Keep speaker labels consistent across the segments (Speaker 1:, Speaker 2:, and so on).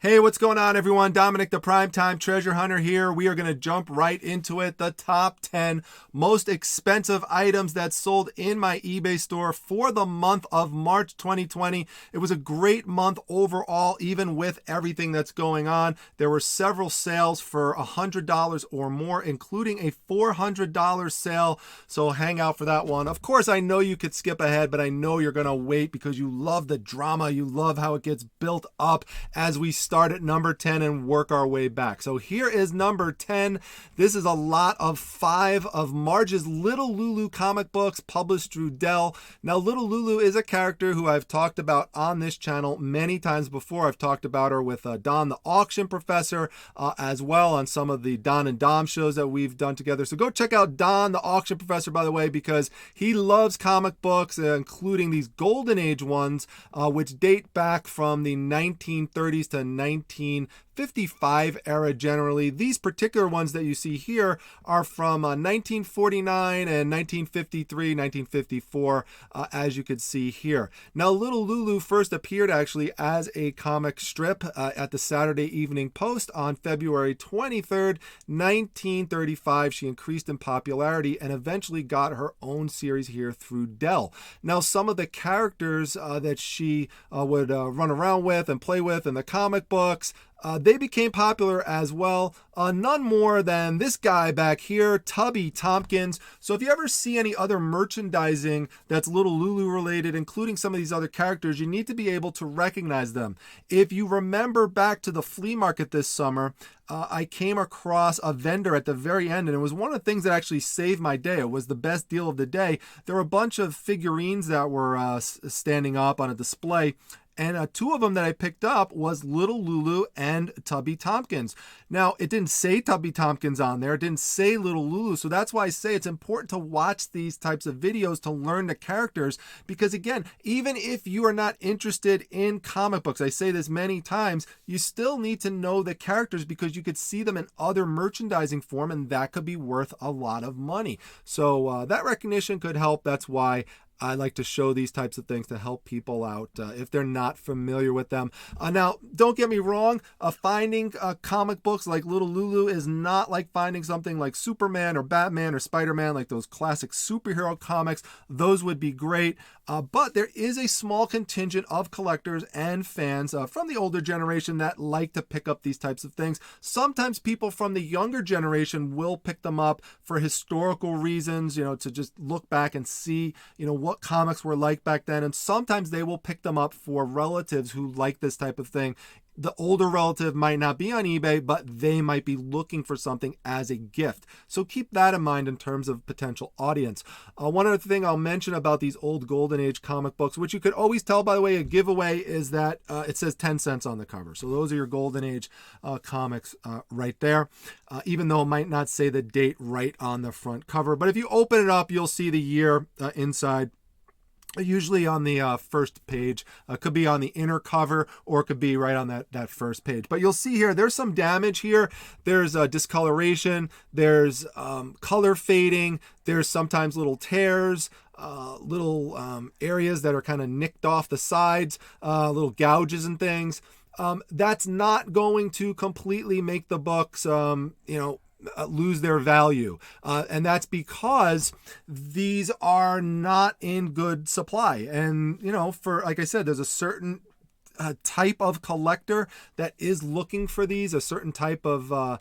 Speaker 1: Hey, what's going on, everyone? Dominic, the Primetime Treasure Hunter here. We are going to jump right into it. The top 10 most expensive items that sold in my eBay store for the month of March 2020. It was a great month overall, even with everything that's going on. There were several sales for $100 or more, including a $400 sale. So hang out for that one. Of course, I know you could skip ahead, but I know you're going to wait because you love the drama. You love how it gets built up as we start at number 10 and work our way back. So here is number 10. This is a lot of 5 of Marge's Little Lulu comic books published through Dell. Now, Little Lulu is a character who I've talked about on this channel many times before. I've talked about her with Don the Auction Professor as well on some of the Don and Dom shows that we've done together. So go check out Don the Auction Professor, by the way, because he loves comic books, including these Golden Age ones, which date back from the 1930s to 1955 era generally. These particular ones that you see here are from 1949 and 1953, 1954, as you could see here. Now, Little Lulu first appeared actually as a comic strip at the Saturday Evening Post on February 23rd, 1935. She increased in popularity and eventually got her own series here through Dell. Now, some of the characters that she would run around with and play with in the comic books, they became popular as well. None more than this guy back here, Tubby Tompkins. So if you ever see any other merchandising that's Little Lulu related, including some of these other characters, you need to be able to recognize them. If you remember back to the flea market this summer, I came across a vendor at the very end, and it was one of the things that actually saved my day. It was the best deal of the day. There were a bunch of figurines that were standing up on a display, and 2 of them that I picked up was Little Lulu and Tubby Tompkins. Now, it didn't say Tubby Tompkins on there. It didn't say Little Lulu. So that's why I say it's important to watch these types of videos to learn the characters. Because again, even if you are not interested in comic books, I say this many times, you still need to know the characters because you could see them in other merchandising form, and that could be worth a lot of money. So that recognition could help. That's why I like to show these types of things to help people out if they're not familiar with them. Now, don't get me wrong, finding comic books like Little Lulu is not like finding something like Superman or Batman or Spider-Man, like those classic superhero comics. Those would be great. But there is a small contingent of collectors and fans from the older generation that like to pick up these types of things. Sometimes people from the younger generation will pick them up for historical reasons, to just look back and see, what comics were like back then. And sometimes they will pick them up for relatives who like this type of thing. The older relative might not be on eBay, but they might be looking for something as a gift. So keep that in mind in terms of potential audience. One other thing I'll mention about these old Golden Age comic books, which you could always tell, by the way, a giveaway, is that it says 10 cents on the cover. So those are your Golden Age comics right there, even though it might not say the date right on the front cover. But if you open it up, you'll see the year inside. Usually on the first page, could be on the inner cover, or it could be right on that first page. But you'll see here, there's some damage here. There's discoloration. There's color fading. There's sometimes little tears, little areas that are kind of nicked off the sides, little gouges and things. That's not going to completely make the books, lose their value. And that's because these are not in good supply. And, for, like I said, there's a certain type of collector that is looking for these, a certain type of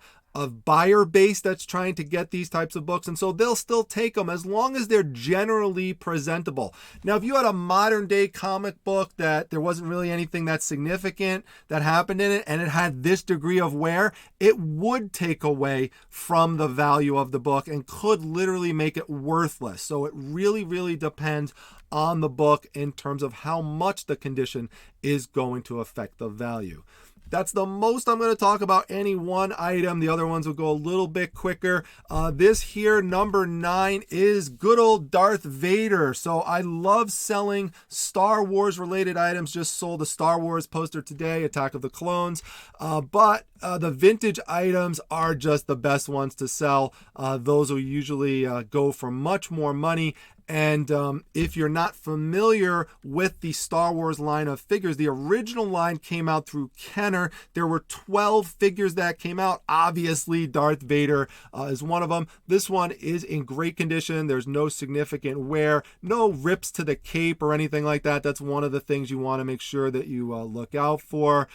Speaker 1: buyer base that's trying to get these types of books, and so they'll still take them as long as they're generally presentable. Now, if you had a modern day comic book that there wasn't really anything that significant that happened in it, and it had this degree of wear, it would take away from the value of the book and could literally make it worthless. So it really, really depends on the book in terms of how much the condition is going to affect the value. That's the most I'm going to talk about any one item. The other ones will go a little bit quicker. This here, number 9, is good old Darth Vader. So I love selling Star Wars related items. Just sold a Star Wars poster today, Attack of the Clones. But the vintage items are just the best ones to sell. Those will usually go for much more money. And if you're not familiar with the Star Wars line of figures, the original line came out through Kenner. There were 12 figures that came out. Obviously, Darth Vader is one of them. This one is in great condition. There's no significant wear, no rips to the cape or anything like that. That's one of the things you want to make sure that you look out for.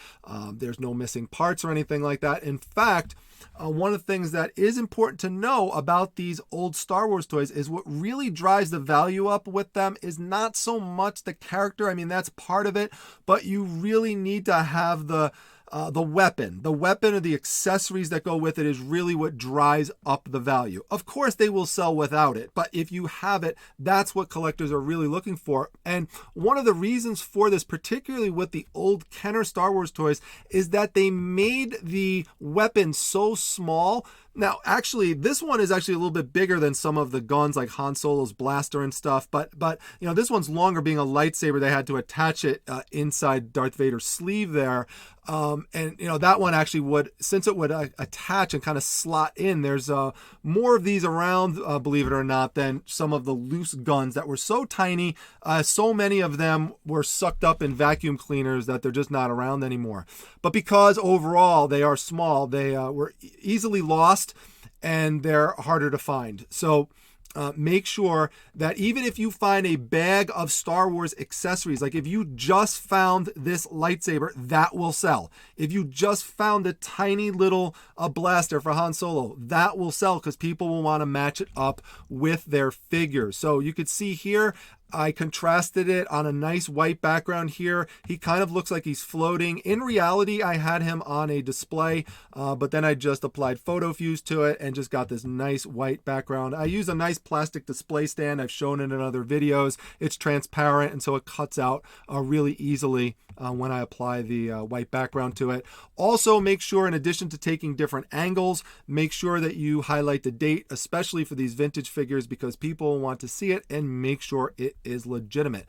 Speaker 1: There's no missing parts or anything like that. In fact, one of the things that is important to know about these old Star Wars toys is what really drives the value up with them is not so much the character. I mean, that's part of it, but you really need to have the weapon. The weapon or the accessories that go with it is really what drives up the value. Of course, they will sell without it, but if you have it, that's what collectors are really looking for. And one of the reasons for this, particularly with the old Kenner Star Wars toys, is that they made the weapon so small. Now, actually, this one is actually a little bit bigger than some of the guns like Han Solo's blaster and stuff, but you know, this one's longer, being a lightsaber. They had to attach it inside Darth Vader's sleeve there. And you know, that one actually would, since it would attach and kind of slot in, there's more of these around, believe it or not, than some of the loose guns that were so tiny. So many of them were sucked up in vacuum cleaners that they're just not around anymore. But because overall they are small, they were easily lost and they're harder to find. So make sure that even if you find a bag of Star Wars accessories, like if you just found this lightsaber, that will sell. If you just found a tiny little blaster for Han Solo, that will sell because people will want to match it up with their figures. So you could see here, I contrasted it on a nice white background here. He kind of looks like he's floating. In reality, I had him on a display, but then I just applied photo fuse to it and just got this nice white background. I use a nice plastic display stand. I've shown it in other videos. It's transparent, and so it cuts out really easily when I apply the white background to it. Also, make sure, in addition to taking different angles, make sure that you highlight the date, especially for these vintage figures, because people want to see it, and make sure it is legitimate.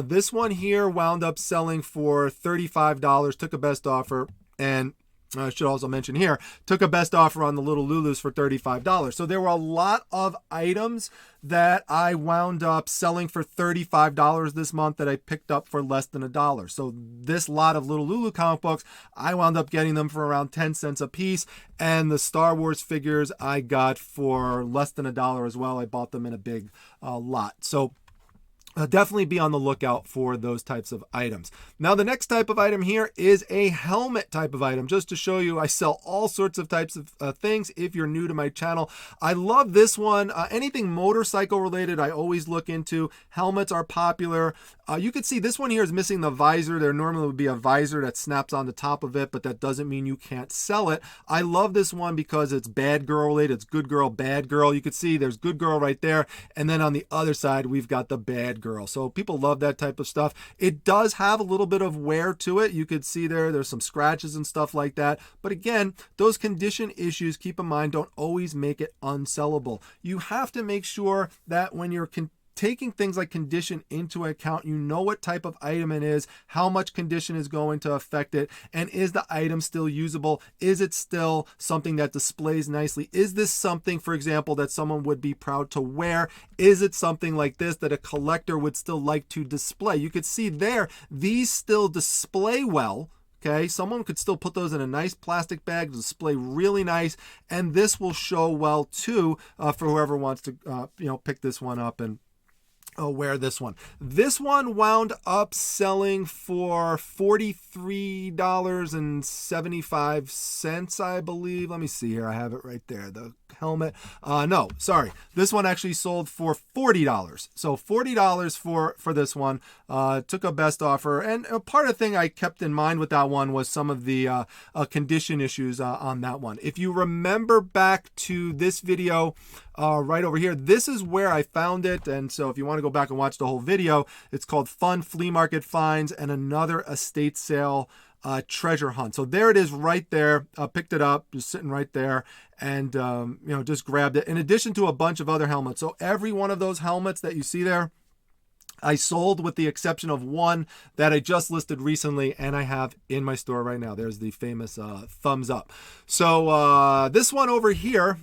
Speaker 1: This one here wound up selling for $35, took a best offer, and I should also mention here, took a best offer on the little Lulus for $35. So there were a lot of items that I wound up selling for $35 this month that I picked up for less than $1. So this lot of little Lulu comic books, I wound up getting them for around 10 cents a piece. And the Star Wars figures I got for less than $1 as well. I bought them in a big lot. So definitely be on the lookout for those types of items. Now, the next type of item here is a helmet type of item. Just to show you, I sell all sorts of types of things if you're new to my channel. I love this one. Anything motorcycle related, I always look into. Helmets are popular. You can see this one here is missing the visor. There normally would be a visor that snaps on the top of it, but that doesn't mean you can't sell it. I love this one because it's bad girl related. It's good girl, bad girl. You can see there's good girl right there. And then on the other side, we've got the bad girl. So people love that type of stuff. It does have a little bit of wear to it. You could see there's some scratches and stuff like that. But again, those condition issues, keep in mind, don't always make it unsellable. You have to make sure that when you're taking things like condition into account, you know what type of item it is, how much condition is going to affect it, and is the item still usable? Is it still something that displays nicely? Is this something, for example, that someone would be proud to wear? Is it something like this that a collector would still like to display? You could see there, these still display well. Okay, someone could still put those in a nice plastic bag to display really nice, and this will show well too for whoever wants to pick this one up and wear this one. This one wound up selling for $43.75, I believe. Let me see here. I have it right there. The helmet. No, sorry. This one actually sold for $40. So $40 for this one. Took a best offer. And part of the thing I kept in mind with that one was some of the condition issues on that one. If you remember back to this video right over here, this is where I found it. And so if you want to go back and watch the whole video, it's called Fun Flea Market Finds and Another Estate Sale Treasure Hunt. So there it is right there. Picked it up, just sitting right there, and just grabbed it, in addition to a bunch of other helmets. So every one of those helmets that you see there, I sold with the exception of one that I just listed recently and I have in my store right now. There's the famous thumbs up. So this one over here,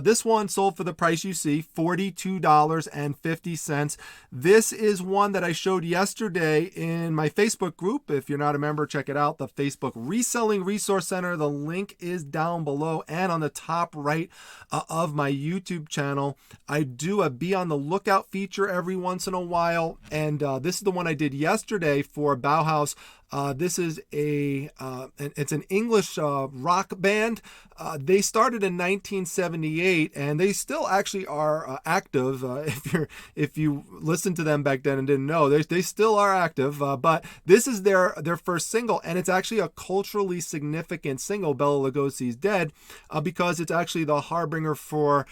Speaker 1: this one sold for the price you see, $42.50. This is one that I showed yesterday in my Facebook group. If you're not a member, check it out, the Facebook Reselling Resource Center. The link is down below and on the top right of my YouTube channel. I do a be on the lookout feature every once in a while. And this is the one I did yesterday for Bauhaus. This is it's an English rock band. They started in 1978, and they still actually are active. If you listened to them back then and didn't know, they still are active. But this is their first single, and it's actually a culturally significant single. Bela Lugosi's Dead, because it's actually the harbinger for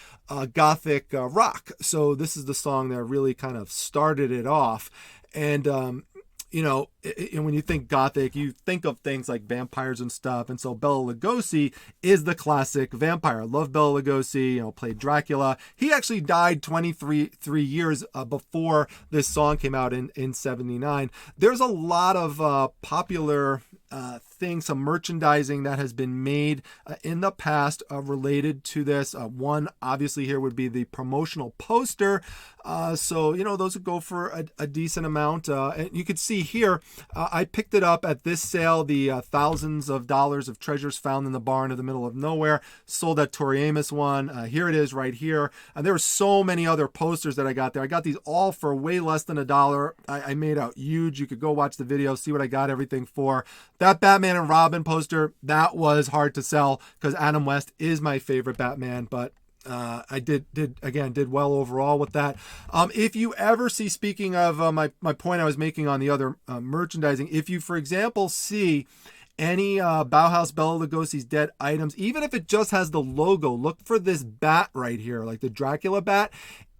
Speaker 1: Gothic rock. So this is the song that really kind of started it off, and when you think Gothic, you think of things like vampires and stuff. And so Bela Lugosi is the classic vampire. I love Bela Lugosi, played Dracula. He actually died 23 years before this song came out in 79. There's a lot of popular things, some merchandising that has been made in the past related to this. One obviously here would be the promotional poster. So those would go for a decent amount. And you could see here, I picked it up at this sale, the thousands of dollars of treasures found in the barn in the middle of nowhere. Sold that Tori Amos one. Here it is right here. And there were so many other posters that I got there. I got these all for way less than $1. I made out huge. You could go watch the video, see what I got everything for. That Batman and Robin poster, that was hard to sell because Adam West is my favorite Batman, but I did well overall with that. If you ever see, speaking of my point I was making on the other merchandising, if you, for example, see any Bauhaus Bela Lugosi's Dead items, even if it just has the logo, look for this bat right here, like the Dracula bat.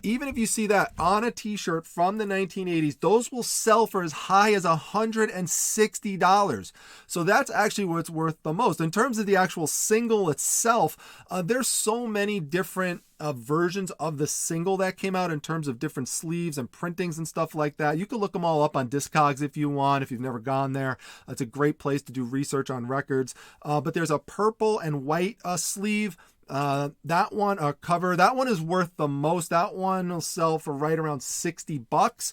Speaker 1: Even if you see that on a t-shirt from the 1980s, those will sell for as high as $160. So that's actually what's worth the most. In terms of the actual single itself, there's so many different versions of the single that came out in terms of different sleeves and printings and stuff like that. You can look them all up on Discogs if you want, if you've never gone there. It's a great place to do research on records. But there's a purple and white sleeve. That one, cover, that one is worth the most. That one will sell for right around $60.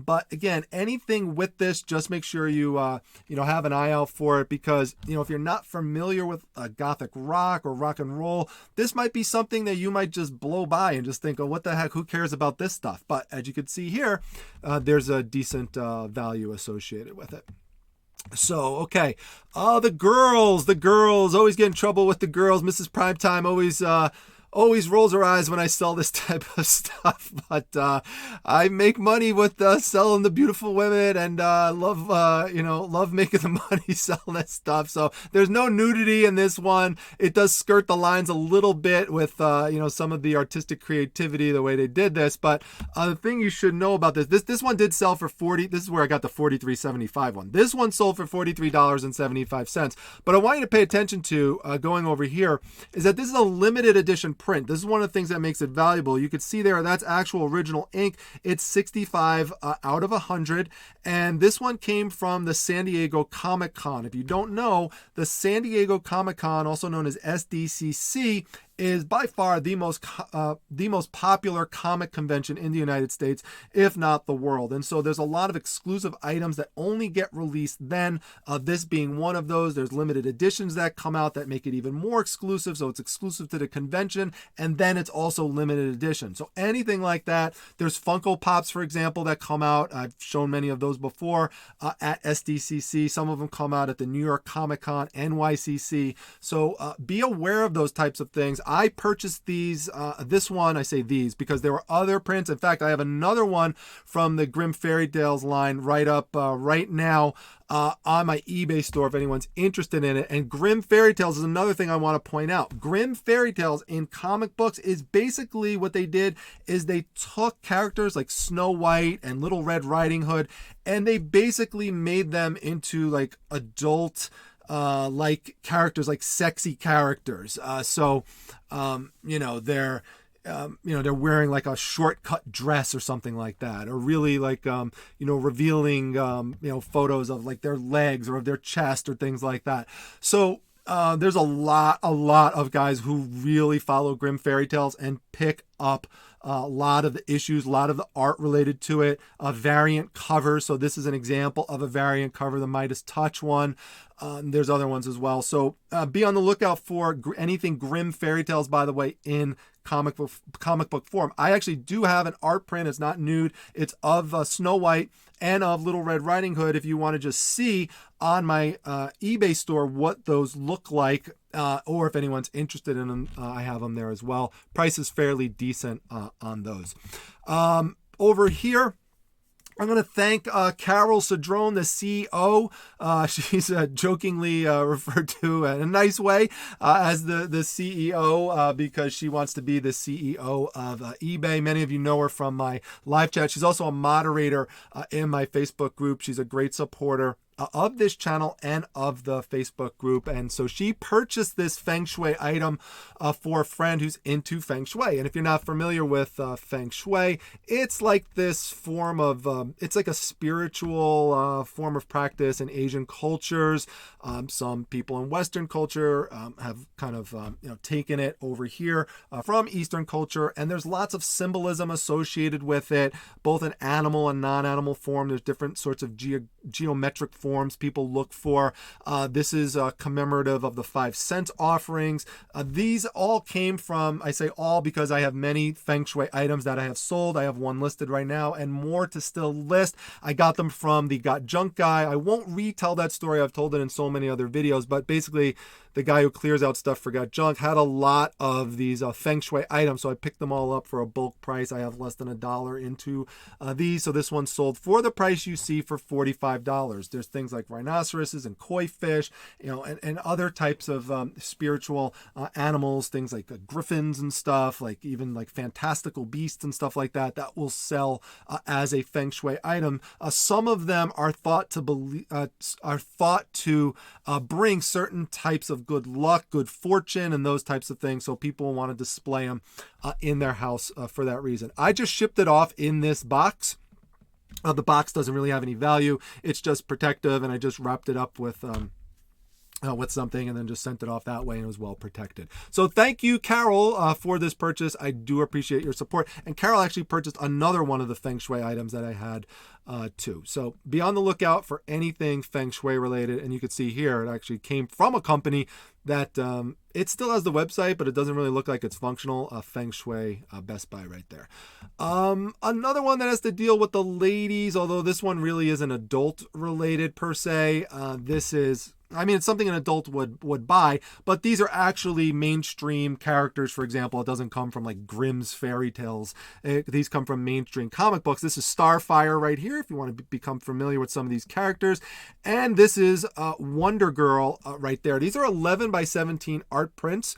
Speaker 1: But again, anything with this, just make sure you have an eye out for it, because if you're not familiar with Gothic rock or rock and roll, this might be something that you might just blow by and just think, oh, what the heck, who cares about this stuff? But as you can see here, there's a decent value associated with it. So, okay. The girls always get in trouble with the girls. Mrs. Primetime always rolls her eyes when I sell this type of stuff, but I make money with selling the beautiful women, and love making the money selling that stuff. So there's no nudity in this one. It does skirt the lines a little bit with some of the artistic creativity, the way they did this. But the thing you should know about this one did sell for $40. This is where I got the $43.75 one. This one sold for $43.75. But I want you to pay attention to going over here is that this is a limited edition print. This is one of the things that makes it valuable. You could see there, that's actual original ink. It's 65 out of 100. And this one came from the San Diego Comic-Con. If you don't know, the San Diego Comic-Con, also known as SDCC, is by far the most popular comic convention in the United States, if not the world. And so there's a lot of exclusive items that only get released then, this being one of those. There's limited editions that come out that make it even more exclusive. So it's exclusive to the convention, and then it's also limited edition. So anything like that. There's Funko Pops, for example, that come out. I've shown many of those before at SDCC. Some of them come out at the New York Comic-Con, NYCC. So be aware of those types of things. I purchased these, this one, I say these because there were other prints. In fact, I have another one from the Grimm Fairy Tales line right up right now on my eBay store if anyone's interested in it. And Grimm Fairy Tales is another thing I want to point out. Grimm Fairy Tales in comic books is basically what they did is they took characters like Snow White and Little Red Riding Hood, and they basically made them into like adult like characters, like sexy characters. They're they're wearing like a shortcut dress or something like that, or really like, revealing, photos of like their legs or of their chest or things like that. So there's a lot of guys who really follow Grimm fairy tales and pick up a lot of the issues, a lot of the art related to it, variant covers. So this is an example of a variant cover, the Midas Touch one. There's other ones as well. So be on the lookout for anything Grimm fairy tales, by the way, in comic book form. I actually do have an art print. It's not nude. It's of Snow White and of Little Red Riding Hood. If you want to just see on my eBay store what those look like, or if anyone's interested in them, I have them there as well. Price is fairly decent on those. Over here, I'm going to thank Carol Cedrone, the CEO. She's jokingly referred to in a nice way as the CEO because she wants to be the CEO of eBay. Many of you know her from my live chat. She's also a moderator in my Facebook group. She's a great supporter of this channel and of the Facebook group. And so she purchased this Feng Shui item for a friend who's into Feng Shui. And if you're not familiar with Feng Shui, it's like this form of, it's like a spiritual form of practice in Asian cultures. Some people in Western culture have kind of, taken it over here from Eastern culture. And there's lots of symbolism associated with it, both in animal and non-animal form. There's different sorts of geometric forms people look for. This is commemorative of the 5 cent offerings. These all came from, I say all because I have many Feng Shui items that I have sold. I have one listed right now and more to still list. I got them from the Got Junk guy. I won't retell that story. I've told it in so many other videos, but basically the guy who clears out stuff for Got Junk had a lot of these Feng Shui items, so I picked them all up for a bulk price. I have less than $1 into these, so this one sold for the price you see for $45. There's things like rhinoceroses and koi fish, and other types of spiritual animals, things like griffins and stuff, like even like fantastical beasts and stuff like that, that will sell as a Feng Shui item. Some of them are thought to bring certain types of good luck, good fortune, and those types of things. So people want to display them in their house for that reason. I just shipped it off in this box. The box doesn't really have any value. It's just protective, and I just wrapped it up with something and then just sent it off that way, and it was well protected. So thank you, Carol, for this purchase. I do appreciate your support. And Carol actually purchased another one of the Feng Shui items that I had too. So be on the lookout for anything Feng Shui related. And you can see here, it actually came from a company that it still has the website, but it doesn't really look like it's functional. Feng Shui Best Buy right there. Another one that has to deal with the ladies, although this one really isn't adult related per se. This is, it's something an adult would buy, but these are actually mainstream characters. For example, it doesn't come from like Grimm's fairy tales. These come from mainstream comic books. This is Starfire right here, if you want to become familiar with some of these characters. And this is Wonder Girl right there. These are 11 by 17 art prints.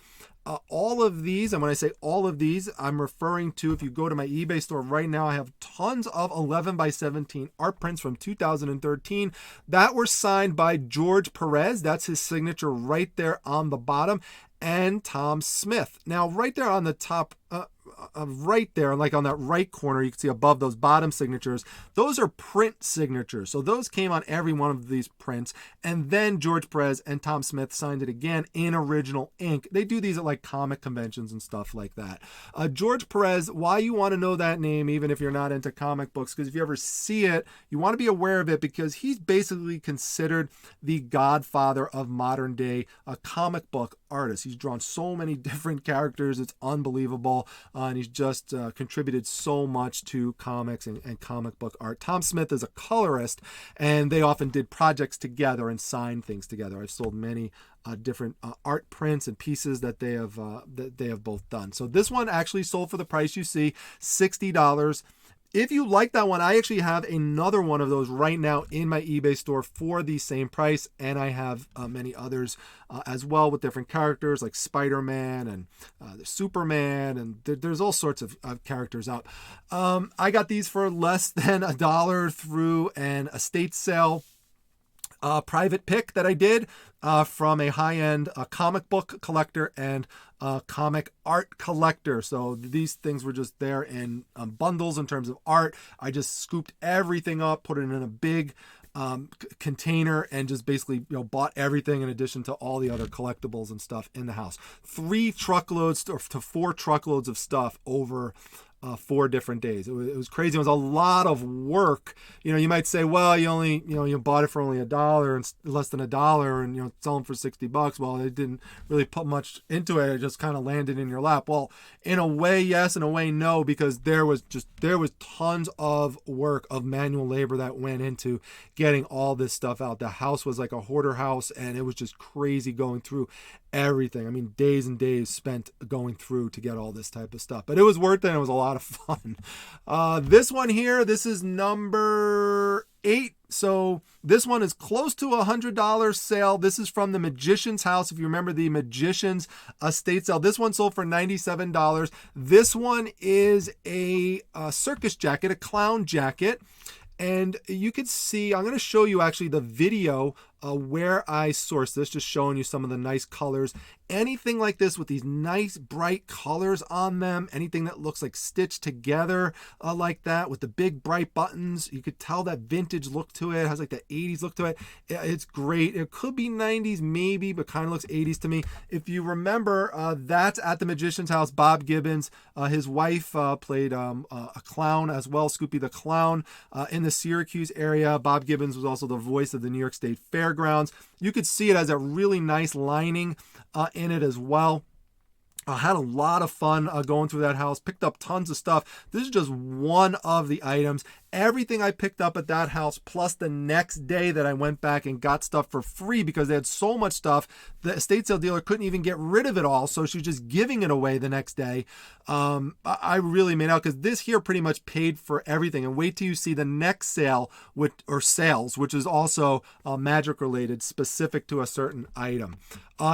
Speaker 1: All of these, and when I say all of these, I'm referring to, if you go to my eBay store right now, I have tons of 11 by 17 art prints from 2013 that were signed by George Perez. That's his signature right there on the bottom. And Tom Smith. Now, right there on the top, right there, like on that right corner, you can see above those bottom signatures, those are print signatures. So those came on every one of these prints. And then George Perez and Tom Smith signed it again in original ink. They do these at like comic conventions and stuff like that. George Perez, why you want to know that name, even if you're not into comic books, because if you ever see it, you want to be aware of it, because he's basically considered the godfather of modern day comic book artists. He's drawn so many different characters. It's unbelievable. And he's just contributed so much to comics and comic book art. Tom Smith is a colorist, and they often did projects together and signed things together. I've sold many different art prints and pieces that they have both done. So this one actually sold for the price you see, $60. If you like that one, I actually have another one of those right now in my eBay store for the same price. And I have many others as well with different characters like Spider-Man and the Superman. And there's all sorts of characters out. I got these for less than $1 through an estate sale. private pick that I did from a high-end comic book collector and comic art collector. So these things were just there in bundles in terms of art. I just scooped everything up, put it in a big container, and just basically bought everything in addition to all the other collectibles and stuff in the house. 3 truckloads to 4 truckloads of stuff over 4 different days. It was crazy. It was a lot of work. You might say, well, you only, you bought it for only $1 and less than $1 and, sell them for $60. Well, it didn't really put much into it. It just kind of landed in your lap. Well, in a way, yes. In a way, no, because there was tons of work of manual labor that went into getting all this stuff out. The house was like a hoarder house, and it was just crazy going through everything. I mean, days and days spent going through to get all this type of stuff, but it was worth it. And it was a lot of fun. This one here, this is number 8. So this one is close to $100 sale. This is from the Magician's house. If you remember the Magician's estate sale, this one sold for $97. This one is a circus jacket, a clown jacket. And you could see, I'm going to show you actually the video where I sourced this, just showing you some of the nice colors. Anything like this with these nice bright colors on them, anything that looks like stitched together like that with the big bright buttons, you could tell that vintage look to it. It has like the 80s look to it. It's great. It could be 90s maybe, but kind of looks 80s to me. If you remember, that's at the Magician's house. Bob Gibbons, his wife played a clown as well, Scoopy the Clown, in the Syracuse area. Bob Gibbons was also the voice of the New York State Fairgrounds. You could see it has a really nice lining in it as well. I had a lot of fun going through that house, picked up tons of stuff. This is just one of the items. Everything I picked up at that house, plus the next day that I went back and got stuff for free because they had so much stuff, the estate sale dealer couldn't even get rid of it all, so she was just giving it away the next day. I really made out because this here pretty much paid for everything. And wait till you see the next sale, sales, which is also magic related, specific to a certain item.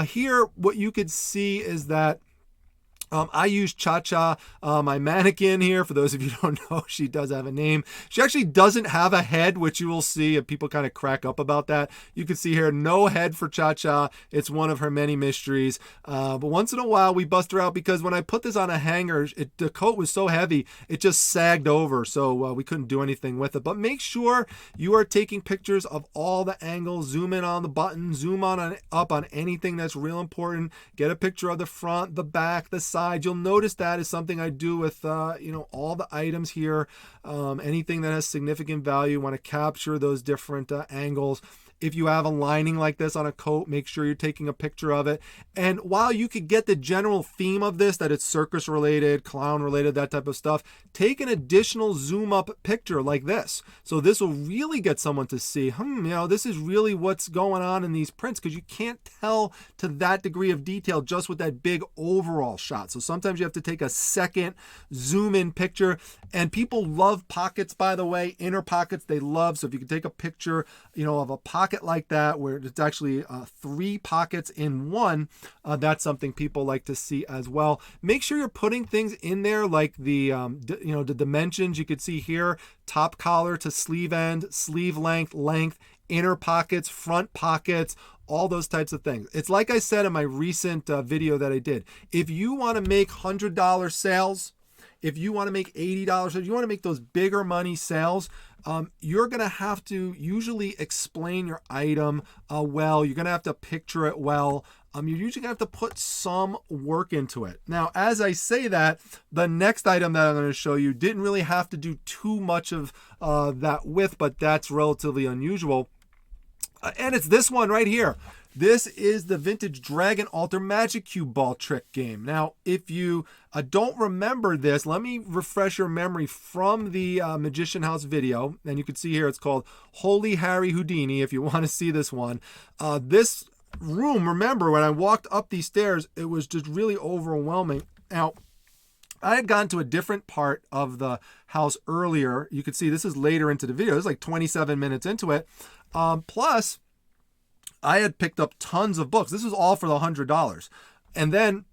Speaker 1: Here, what you could see is that I use Cha-Cha, my mannequin here. For those of you who don't know, she does have a name. She actually doesn't have a head, which you will see, and people kind of crack up about that. You can see here, no head for Cha-Cha. It's one of her many mysteries. But once in a while, we bust her out because when I put this on a hanger, the coat was so heavy, it just sagged over. So we couldn't do anything with it. But make sure you are taking pictures of all the angles. Zoom in on the button. Zoom up on anything that's real important. Get a picture of the front, the back, the side. You'll notice that is something I do with all the items here. Anything that has significant value, want to capture those different angles. If you have a lining like this on a coat, make sure you're taking a picture of it. And while you could get the general theme of this, that it's circus related, clown related, that type of stuff, take an additional zoom up picture like this. So this will really get someone to see, this is really what's going on in these prints, because you can't tell to that degree of detail just with that big overall shot. So sometimes you have to take a second zoom in picture. And people love pockets, by the way, inner pockets they love. So if you can take a picture, of a pocket like that where it's actually 3 pockets in one, that's something people like to see as well. Make sure you're putting things in there like the dimensions. You could see here, top collar to sleeve end, sleeve length, inner pockets, front pockets, all those types of things. It's like I said in my recent video that I did. If you want to make $100 sales, if you want to make $80, if you want to make those bigger money sales, you're going to have to usually explain your item well. You're going to have to picture it well. You're usually going to have to put some work into it. Now, as I say that, the next item that I'm going to show you didn't really have to do too much of that with, but that's relatively unusual. And it's this one right here. This is the vintage Dragon Altar Magic Cube ball trick game. Now, if you don't remember this, let me refresh your memory from the Magician House video. And you can see here it's called Holy Harry Houdini if you want to see this one. This room, remember, when I walked up these stairs, it was just really overwhelming. Now, I had gone to a different part of the house earlier. You can see this is later into the video. It's like 27 minutes into it. Plus, I had picked up tons of books. This was all for the $100. And then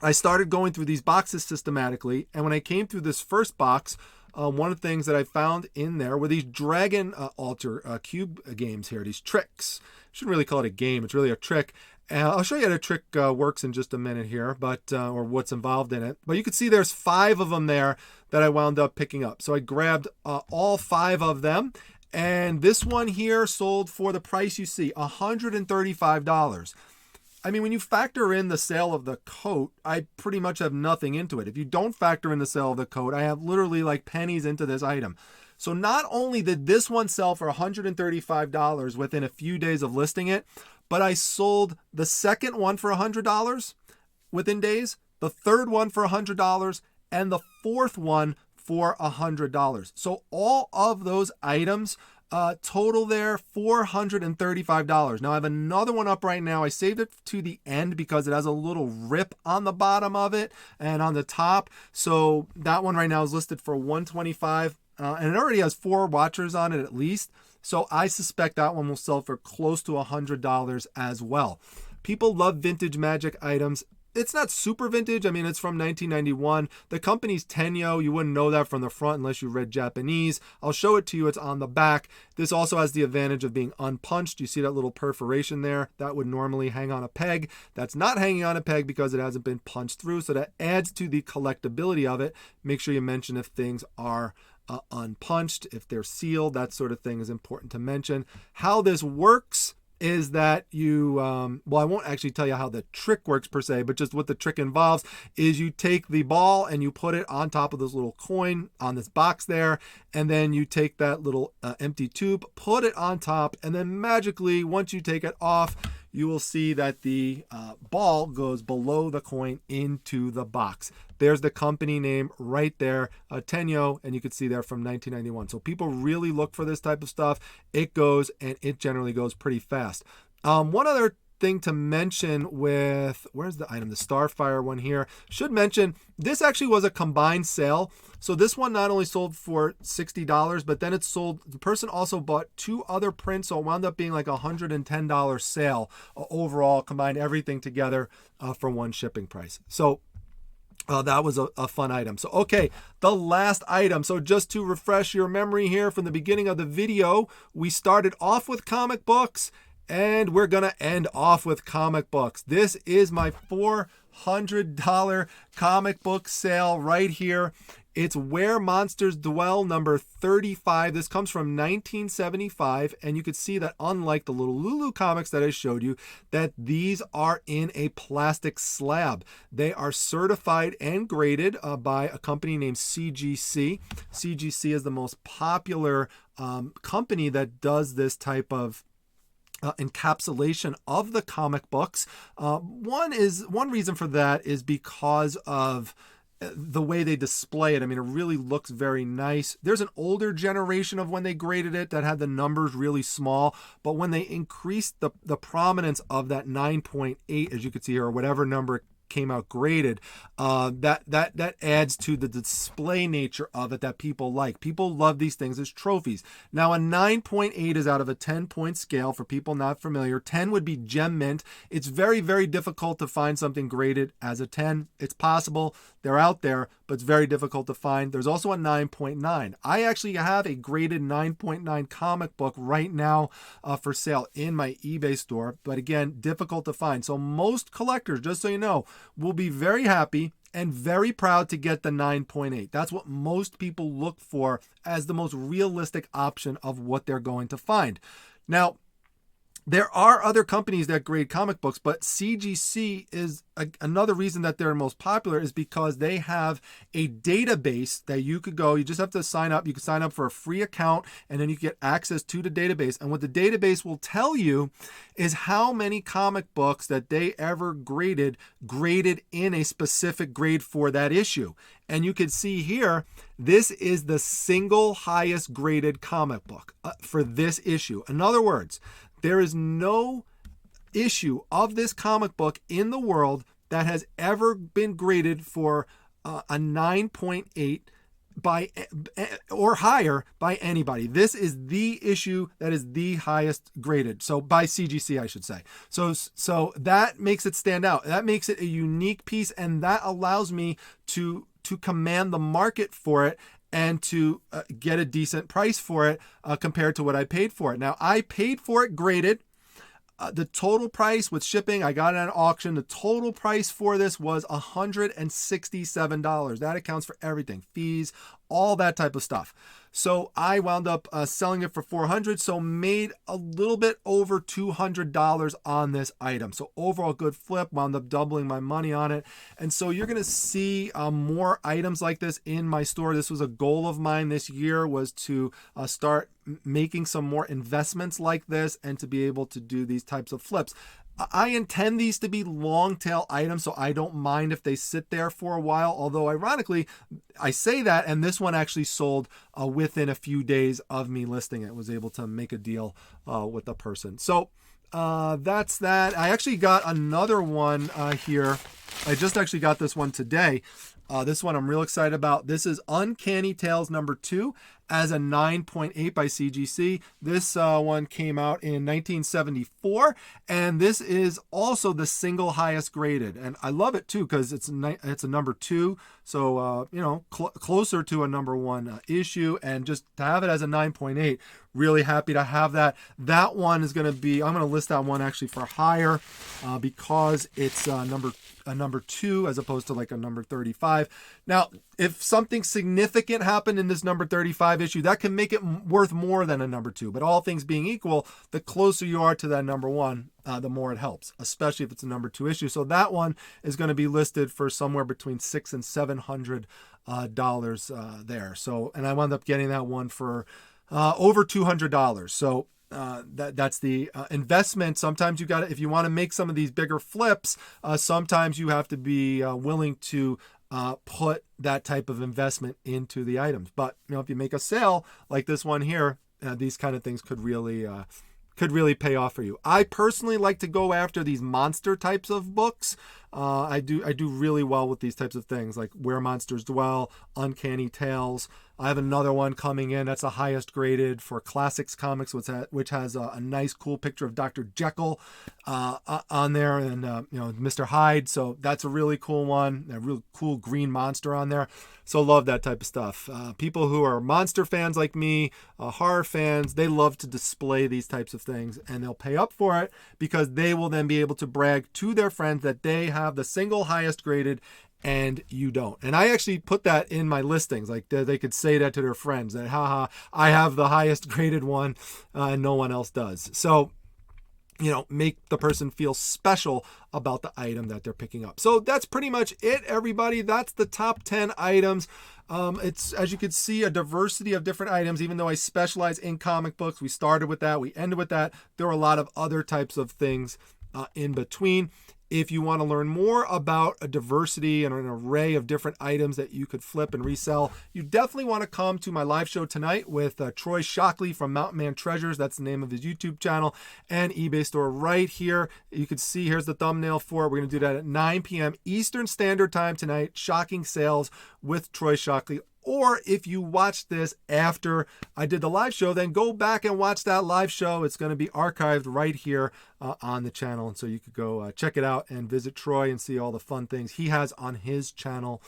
Speaker 1: I started going through these boxes systematically. And when I came through this first box, one of the things that I found in there were these Dragon Altar cube games here, these tricks. Shouldn't really call it a game, it's really a trick. I'll show you how the trick works in just a minute here, but or what's involved in it. But you can see there's 5 of them there that I wound up picking up. So I grabbed all 5 of them, and this one here sold for the price you see, $135. I mean, when you factor in the sale of the coat, I pretty much have nothing into it. If you don't factor in the sale of the coat, I have literally like pennies into this item. So not only did this one sell for $135 within a few days of listing it, but I sold the second one for $100 within days, the third one for $100, and the fourth one for $100. So all of those items total there $435. Now I have another one up right now. I saved it to the end because it has a little rip on the bottom of it and on the top. So that one right now is listed for $125, and it already has 4 watchers on it at least. So I suspect that one will sell for close to $100 as well. People love vintage magic items. It's not super vintage. I mean, it's from 1991. The company's Tenyo. You wouldn't know that from the front unless you read Japanese. I'll show it to you. It's on the back. This also has the advantage of being unpunched. You see that little perforation there? That would normally hang on a peg. That's not hanging on a peg because it hasn't been punched through. So that adds to the collectability of it. Make sure you mention if things are unpunched, if they're sealed. That sort of thing is important to mention. How this works is that you, well, I won't actually tell you how the trick works per se, but just what the trick involves is you take the ball and you put it on top of this little coin on this box there, and then you take that little empty tube, put it on top, and then magically, once you take it off, you will see that the ball goes below the coin into the box. There's the company name right there, Tenyo, and you can see there from 1991. So people really look for this type of stuff. It goes, and it generally goes pretty fast. One other thing to mention with, where's the item? The Starfire one here. Should mention, this actually was a combined sale. So this one not only sold for $60, but then it sold, the person also bought 2 other prints, so it wound up being like a $110 sale overall, combined everything together for one shipping price. So that was a fun item. So, okay, the last item. So just to refresh your memory here from the beginning of the video, we started off with comic books, and we're going to end off with comic books. This is my $400 comic book sale right here. It's Where Monsters Dwell, number 35. This comes from 1975, and you can see that unlike the little Lulu comics that I showed you, that these are in a plastic slab. They are certified and graded by a company named CGC. CGC is the most popular company that does this type of encapsulation of the comic books. One reason for that is because of the way they display it. I mean, it really looks very nice. There's an older generation of when they graded it that had the numbers really small, but when they increased the prominence of that 9.8, as you can see here, or whatever number it came out graded, that adds to the display nature of it that people like. People love these things as trophies. Now, a 9.8 is out of a 10-point scale for people not familiar. 10 would be gem mint. It's very, very difficult to find something graded as a 10. It's possible. They're out there, but it's very difficult to find. There's also a 9.9. I actually have a graded 9.9 comic book right now for sale in my eBay store, but again, difficult to find. So most collectors, just so you know, will be very happy and very proud to get the 9.8. That's what most people look for as the most realistic option of what they're going to find. Now, there are other companies that grade comic books, but CGC is another reason that they're most popular is because they have a database that you could go, you just have to sign up. You can sign up for a free account, and then you get access to the database. And what the database will tell you is how many comic books that they ever graded in a specific grade for that issue. And you can see here, this is the single highest graded comic book for this issue. In other words, there is no issue of this comic book in the world that has ever been graded for a 9.8 by or higher by anybody. This is the issue that is the highest graded. So by CGC, I should say. So that makes it stand out. That makes it a unique piece, and that allows me to command the market for it and to get a decent price for it compared to what I paid for it. Now, I paid for it graded. The total price with shipping, I got it at an auction. The total price for this was $167. That accounts for everything, fees, all that type of stuff. So I wound up selling it for $400, so made a little bit over $200 on this item. So overall good flip, wound up doubling my money on it. And so you're going to see more items like this in my store. This was a goal of mine this year, was to start making some more investments like this and to be able to do these types of flips. I intend these to be long tail items, so I don't mind if they sit there for a while. Although ironically, I say that, and this one actually sold within a few days of me listing it. Was able to make a deal with the person. So that's that. I actually got another one here. I just actually got this one today. This one I'm real excited about. This is Uncanny Tales number 2 as a 9.8 by CGC. This one came out in 1974, and this is also the single highest graded. And I love it too because it's a number 2, so closer to a number 1 issue, and just to have it as a 9.8, really happy to have that. That one is going to be, I'm going to list that one actually for higher because it's a number 2 as opposed to like a number 35. Now, if something significant happened in this number 35 issue, that can make it worth more than a number 2. But all things being equal, the closer you are to that number 1, the more it helps, especially if it's a number 2 issue. So that one is going to be listed for somewhere between $600 and $700 there. So, and I wound up getting that one for over $200. So that's the investment. Sometimes you got to, if you want to make some of these bigger flips, sometimes you have to be willing to put that type of investment into the items. But if you make a sale like this one here, these kind of things could really pay off for you. I personally like to go after these monster types of books. I do really well with these types of things, like Where Monsters Dwell, Uncanny Tales. I have another one coming in that's the highest graded for Classics Comics, which has a nice, cool picture of Dr. Jekyll on there, and Mr. Hyde. So that's a really cool one. A real cool green monster on there. So love that type of stuff. People who are monster fans like me, horror fans, they love to display these types of things, and they'll pay up for it because they will then be able to brag to their friends that they have the single highest graded and you don't. And I actually put that in my listings, like they could say that to their friends, that haha, I have the highest graded one and no one else does. So make the person feel special about the item that they're picking up. So that's pretty much it, everybody. That's the top 10 items. It's, as you can see, a diversity of different items. Even though I specialize in comic books, we started with that, we ended with that. There are a lot of other types of things in between. If you want to learn more about a diversity and an array of different items that you could flip and resell, you definitely want to come to my live show tonight with Troy Shockley from Mountain Man Treasures. That's the name of his YouTube channel and eBay store right here. You can see, here's the thumbnail for it. We're going to do that at 9 p.m. Eastern Standard Time tonight. Shocking sales with Troy Shockley. Or if you watch this after I did the live show, then go back and watch that live show. It's going to be archived right here on the channel. And so you could go check it out and visit Troy and see all the fun things he has on his channel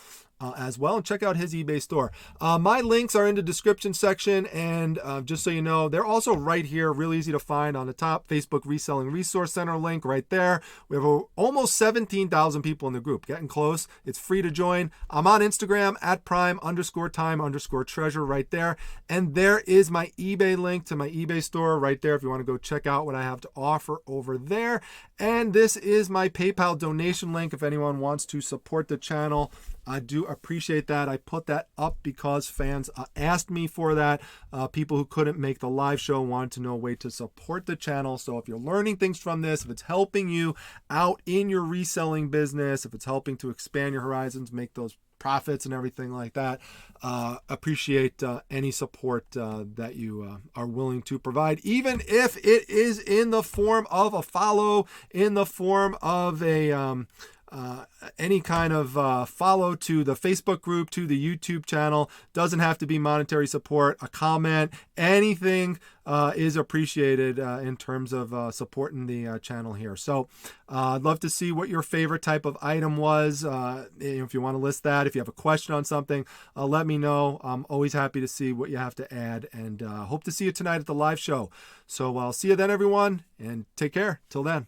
Speaker 1: as well. And check out his eBay store. My links are in the description section. And just so you know, they're also right here, real easy to find on the top. Facebook Reselling Resource Center link right there. We have almost 17,000 people in the group. Getting close. It's free to join. I'm on Instagram at prime_time_treasure right there. And there is my eBay link to my eBay store right there if you want to go check out what I have to offer over there. And this is my PayPal donation link if anyone wants to support the channel. I do appreciate that. I put that up because fans asked me for that. People who couldn't make the live show wanted to know a way to support the channel. So if you're learning things from this, if it's helping you out in your reselling business, if it's helping to expand your horizons, make those profits and everything like that, appreciate any support that you are willing to provide, even if it is in the form of a follow, in the form of a any kind of follow to the Facebook group, to the YouTube channel. Doesn't have to be monetary support. A comment, anything is appreciated in terms of supporting the channel here. So I'd love to see what your favorite type of item was. If you want to list that, if you have a question on something, let me know. I'm always happy to see what you have to add, and hope to see you tonight at the live show. So I'll see you then, everyone, and take care. Till then.